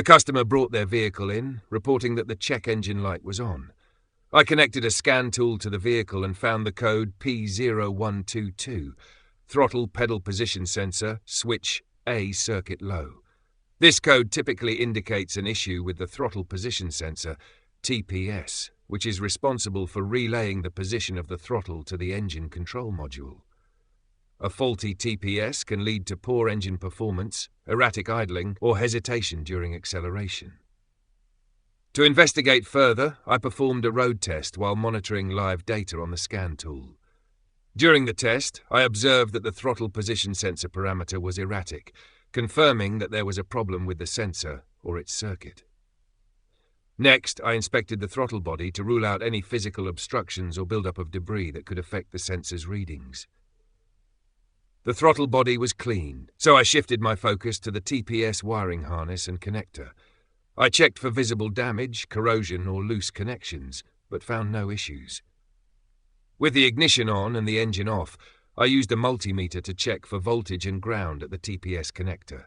The customer brought their vehicle in, reporting that the check engine light was on. I connected a scan tool to the vehicle and found the code P0122, throttle pedal position sensor, switch A circuit low. This code typically indicates an issue with the throttle position sensor, TPS, which is responsible for relaying the position of the throttle to the engine control module. A faulty TPS can lead to poor engine performance, erratic idling, or hesitation during acceleration. To investigate further, I performed a road test while monitoring live data on the scan tool. During the test, I observed that the throttle position sensor parameter was erratic, confirming that there was a problem with the sensor or its circuit. Next, I inspected the throttle body to rule out any physical obstructions or buildup of debris that could affect the sensor's readings. The throttle body was clean, so I shifted my focus to the TPS wiring harness and connector. I checked for visible damage, corrosion, or loose connections, but found no issues. With the ignition on and the engine off, I used a multimeter to check for voltage and ground at the TPS connector.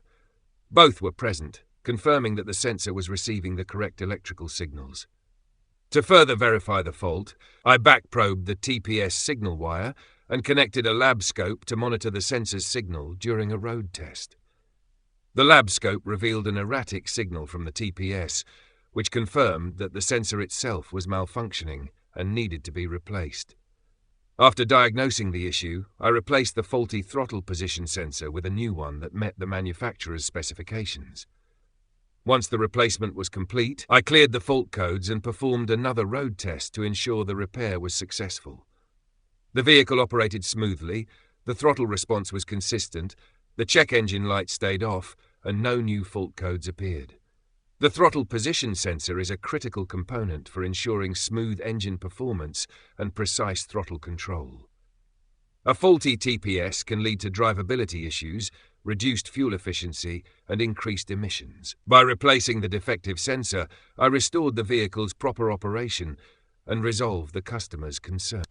Both were present, confirming that the sensor was receiving the correct electrical signals. To further verify the fault, I backprobed the TPS signal wire and connected a lab scope to monitor the sensor's signal during a road test. The lab scope revealed an erratic signal from the TPS, which confirmed that the sensor itself was malfunctioning and needed to be replaced. After diagnosing the issue, I replaced the faulty throttle position sensor with a new one that met the manufacturer's specifications. Once the replacement was complete, I cleared the fault codes and performed another road test to ensure the repair was successful. The vehicle operated smoothly, the throttle response was consistent, the check engine light stayed off, and no new fault codes appeared. The throttle position sensor is a critical component for ensuring smooth engine performance and precise throttle control. A faulty TPS can lead to drivability issues, reduced fuel efficiency, and increased emissions. By replacing the defective sensor, I restored the vehicle's proper operation and resolved the customer's concern.